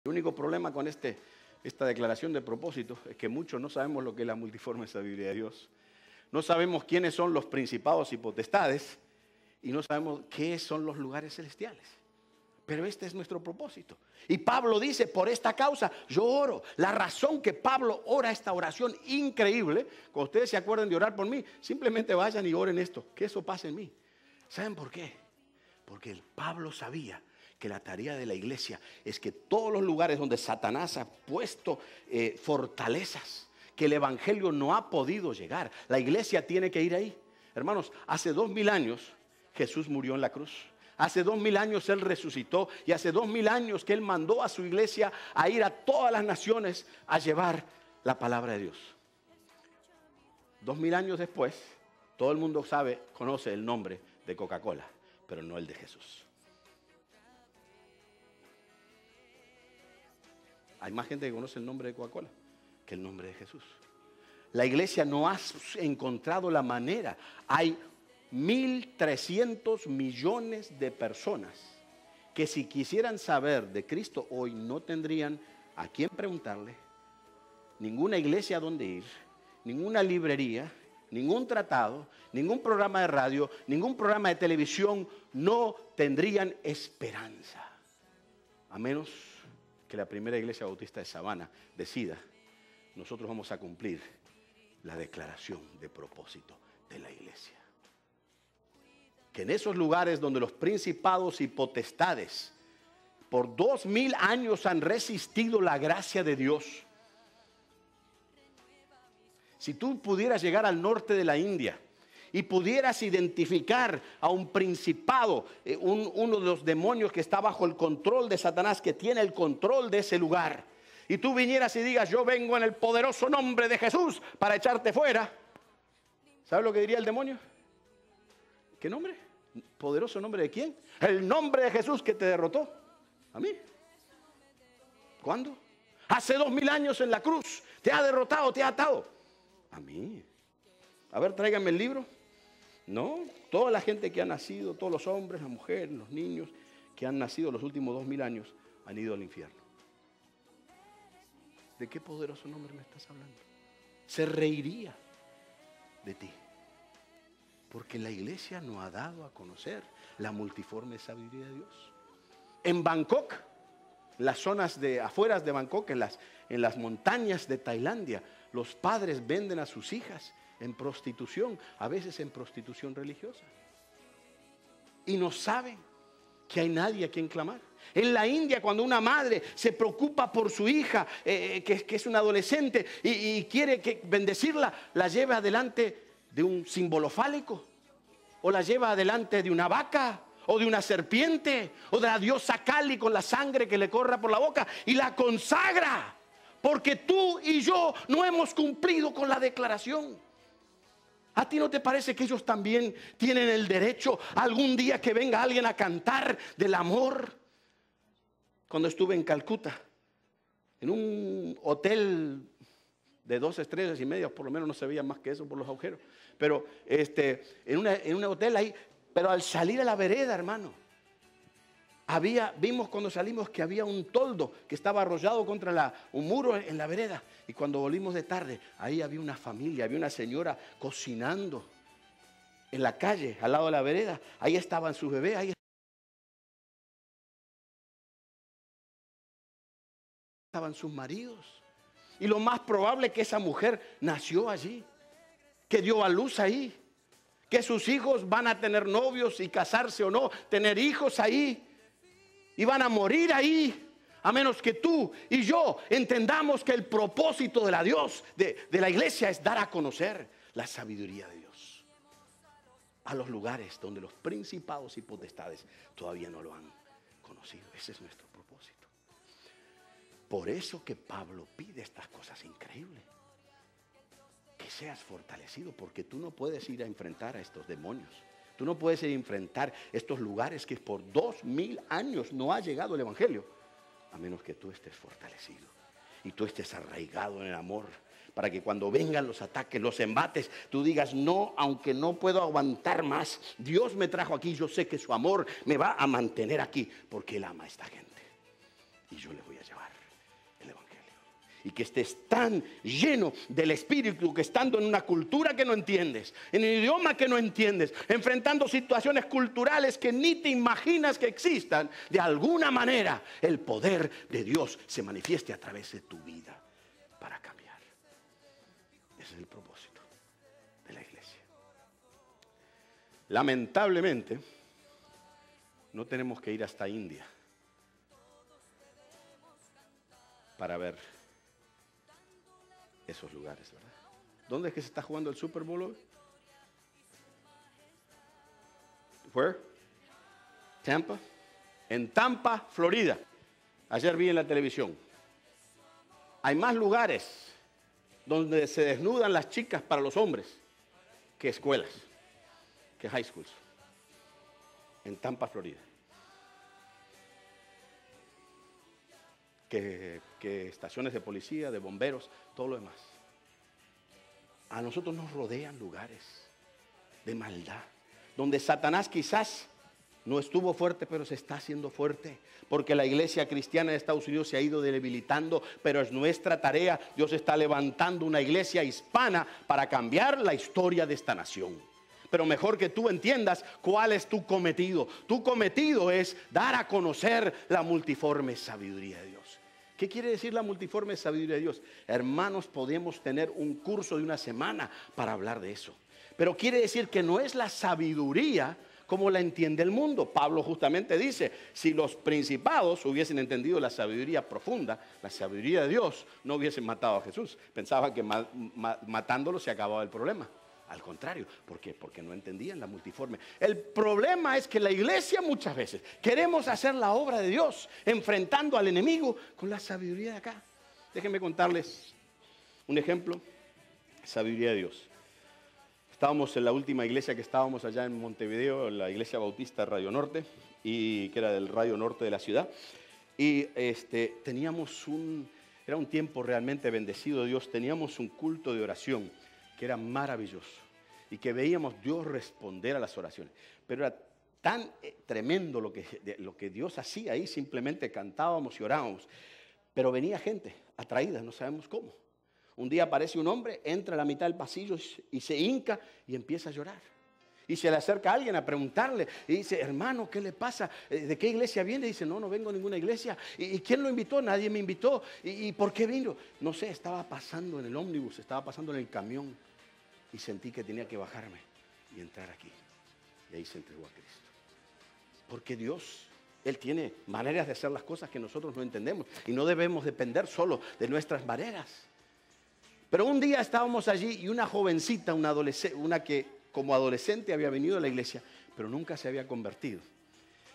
El único problema con esta declaración de propósito es que muchos no sabemos lo que es la multiforme sabiduría de Dios. No sabemos quiénes son los principados y potestades y no sabemos qué son los lugares celestiales. Pero este es nuestro propósito. Y Pablo dice, por esta causa yo oro. La razón que Pablo ora esta oración increíble, cuando ustedes se acuerden de orar por mí, simplemente vayan y oren esto, que eso pase en mí. ¿Saben por qué? Porque el Pablo sabía que la tarea de la iglesia es que todos los lugares donde Satanás ha puesto fortalezas, que el evangelio no ha podido llegar, la iglesia tiene que ir ahí. Hermanos, hace 2000 años Jesús murió en la cruz. Hace 2000 años Él resucitó y hace 2000 años que Él mandó a su iglesia a ir a todas las naciones a llevar la palabra de Dios. 2000 años después, todo el mundo conoce el nombre de Coca-Cola, pero no el de Jesús. Hay más gente que conoce el nombre de Coca-Cola que el nombre de Jesús. La iglesia no ha encontrado la manera. Hay 1.300 millones de personas que si quisieran saber de Cristo hoy no tendrían a quién preguntarle, ninguna iglesia a donde ir, ninguna librería, ningún tratado, ningún programa de radio, ningún programa de televisión, no tendrían esperanza. A menos que la primera iglesia bautista de Savannah decida, nosotros vamos a cumplir la declaración de propósito de la iglesia. Que en esos lugares donde los principados y potestades por 2000 años han resistido la gracia de Dios. Si tú pudieras llegar al norte de la India y pudieras identificar a un principado, uno de los demonios que está bajo el control de Satanás, que tiene el control de ese lugar, y tú vinieras y digas, yo vengo en el poderoso nombre de Jesús para echarte fuera, ¿sabes lo que diría el demonio? ¿Qué nombre? ¿Poderoso nombre de quién? El nombre de Jesús que te derrotó. ¿A mí? ¿Cuándo? Hace 2000 años en la cruz. Te ha derrotado, te ha atado. A mí. A ver, tráiganme el libro. No, toda la gente que ha nacido, todos los hombres, las mujeres, los niños que han nacido los últimos 2000 años han ido al infierno. ¿De qué poderoso nombre me estás hablando? Se reiría de ti. Porque la iglesia no ha dado a conocer la multiforme sabiduría de Dios. En Bangkok, las zonas de afueras de Bangkok, en las montañas de Tailandia, los padres venden a sus hijas en prostitución, a veces en prostitución religiosa. Y no saben que hay nadie a quien clamar. En la India, cuando una madre se preocupa por su hija, que es una adolescente, y quiere bendecirla, la lleva adelante de un símbolo fálico, o la lleva adelante de una vaca, o de una serpiente, o de la diosa Kali con la sangre que le corra por la boca, y la consagra, porque tú y yo no hemos cumplido con la declaración. ¿A ti no te parece que ellos también tienen el derecho algún día que venga alguien a cantar del amor? Cuando estuve en Calcuta, en un hotel de 2 estrellas y media, por lo menos no se veía más que eso por los agujeros, pero en un hotel ahí, pero al salir a la vereda, hermano, vimos cuando salimos que había un toldo que estaba arrollado contra un muro en la vereda, y cuando volvimos de tarde, ahí había una familia, había una señora cocinando en la calle, al lado de la vereda, ahí estaban sus bebés, ahí estaban sus maridos. Y lo más probable es que esa mujer nació allí, que dio a luz ahí, que sus hijos van a tener novios y casarse o no, tener hijos ahí, y van a morir ahí, a menos que tú y yo entendamos que el propósito de la iglesia es dar a conocer la sabiduría de Dios a los lugares donde los principados y potestades todavía no lo han conocido. Ese es nuestro propósito. Por eso que Pablo pide estas cosas increíbles. Que seas fortalecido, porque tú no puedes ir a enfrentar a estos demonios. Tú no puedes ir a enfrentar estos lugares que por 2000 años no ha llegado el evangelio, a menos que tú estés fortalecido y tú estés arraigado en el amor, para que cuando vengan los ataques, los embates, tú digas, no, aunque no puedo aguantar más, Dios me trajo aquí, yo sé que su amor me va a mantener aquí, porque Él ama a esta gente y yo les voy a llevar. y que estés tan lleno del Espíritu que estando en una cultura que no entiendes, en un idioma que no entiendes, enfrentando situaciones culturales que ni te imaginas que existan, de alguna manera el poder de Dios se manifieste a través de tu vida para cambiar. Ese es el propósito de la iglesia. Lamentablemente, no tenemos que ir hasta India para ver esos lugares, ¿verdad? ¿Dónde es que se está jugando el Super Bowl hoy? Where? Tampa. En Tampa, Florida. Ayer vi en la televisión. Hay más lugares donde se desnudan las chicas para los hombres que escuelas, que high schools. En Tampa, Florida. Que estaciones de policía, de bomberos, todo lo demás. A nosotros nos rodean lugares de maldad, donde Satanás quizás no estuvo fuerte, pero se está haciendo fuerte, porque la iglesia cristiana de Estados Unidos se ha ido debilitando, pero es nuestra tarea. Dios está levantando una iglesia hispana para cambiar la historia de esta nación. Pero mejor que tú entiendas cuál es tu cometido. Tu cometido es dar a conocer la multiforme sabiduría de Dios. ¿Qué quiere decir la multiforme sabiduría de Dios? Hermanos, podemos tener un curso de una semana para hablar de eso. Pero quiere decir que no es la sabiduría como la entiende el mundo. Pablo justamente dice, si los principados hubiesen entendido la sabiduría profunda, la sabiduría de Dios, no hubiesen matado a Jesús. Pensaban que matándolo se acababa el problema. Al contrario, ¿por qué? Porque no entendían la multiforme. El problema es que la iglesia muchas veces queremos hacer la obra de Dios enfrentando al enemigo con la sabiduría de acá. Déjenme contarles un ejemplo, sabiduría de Dios. Estábamos en la última iglesia que estábamos allá en Montevideo, la iglesia bautista Radio Norte, y que era del Radio Norte de la ciudad. Y era un tiempo realmente bendecido de Dios. Teníamos un culto de oración que era maravilloso y que veíamos Dios responder a las oraciones. Pero era tan tremendo lo que Dios hacía ahí, simplemente cantábamos y orábamos. Pero venía gente atraída, no sabemos cómo. Un día aparece un hombre, entra a la mitad del pasillo y se hinca y empieza a llorar. Y se le acerca a alguien a preguntarle y dice, hermano, ¿qué le pasa? ¿De qué iglesia viene? Y dice, no vengo a ninguna iglesia. ¿Y quién lo invitó? Nadie me invitó. ¿Y por qué vino? No sé, estaba pasando en el ómnibus, estaba pasando en el camión y sentí que tenía que bajarme y entrar aquí. Y ahí se entregó a Cristo. Porque Dios, Él tiene maneras de hacer las cosas que nosotros no entendemos y no debemos depender solo de nuestras maneras. Pero un día estábamos allí y una jovencita, una que como adolescente había venido a la iglesia, pero nunca se había convertido.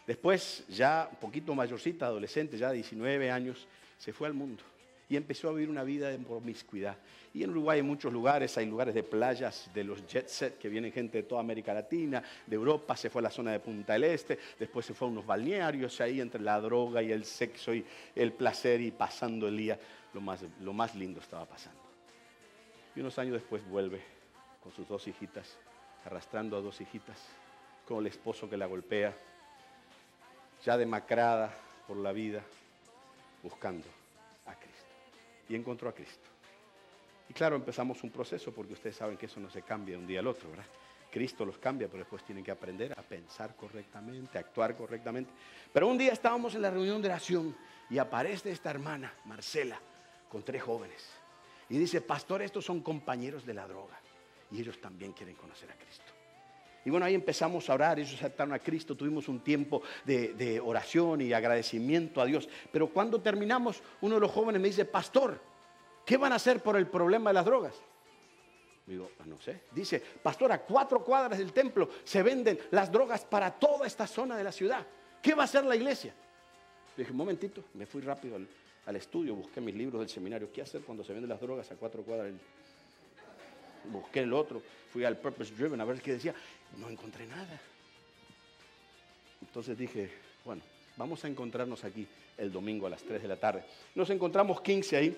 Después, ya un poquito mayorcita, adolescente, ya de 19 años, se fue al mundo y empezó a vivir una vida de promiscuidad. Y en Uruguay hay muchos lugares, hay lugares de playas, de los jet set, que vienen gente de toda América Latina, de Europa, se fue a la zona de Punta del Este, después se fue a unos balnearios, ahí entre la droga y el sexo y el placer y pasando el día, lo más lindo estaba pasando. Y unos años después vuelve con sus 2 hijitas, arrastrando a 2 hijitas, con el esposo que la golpea, ya demacrada por la vida, buscando a Cristo. Y encontró a Cristo. Y claro, empezamos un proceso, porque ustedes saben que eso no se cambia de un día al otro, ¿verdad? Cristo los cambia, pero después tienen que aprender a pensar correctamente, a actuar correctamente. Pero un día estábamos en la reunión de oración y aparece esta hermana, Marcela, con 3 jóvenes. Y dice, pastor, estos son compañeros de la droga y ellos también quieren conocer a Cristo. Y bueno, ahí empezamos a orar, ellos aceptaron a Cristo, tuvimos un tiempo de oración y agradecimiento a Dios. Pero cuando terminamos, uno de los jóvenes me dice, pastor, ¿qué van a hacer por el problema de las drogas? Digo, no sé. Dice, pastor, a 4 cuadras del templo se venden las drogas para toda esta zona de la ciudad. ¿Qué va a hacer la iglesia? Dije, un momentito, me fui rápido al estudio, busqué mis libros del seminario. ¿Qué hacer cuando se venden las drogas a 4 cuadras? Busqué el otro, fui al Purpose Driven a ver qué decía. No encontré nada. Entonces dije, bueno, vamos a encontrarnos aquí el domingo a las 3 de la tarde. Nos encontramos 15 ahí.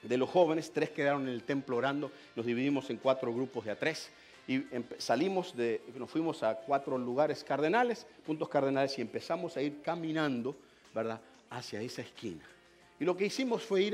De los jóvenes, 3 quedaron en el templo orando. Nos dividimos en 4 grupos de a 3. Y nos fuimos a 4 lugares cardenales, puntos cardenales, y empezamos a ir caminando, ¿verdad?, hacia esa esquina. Y lo que hicimos fue ir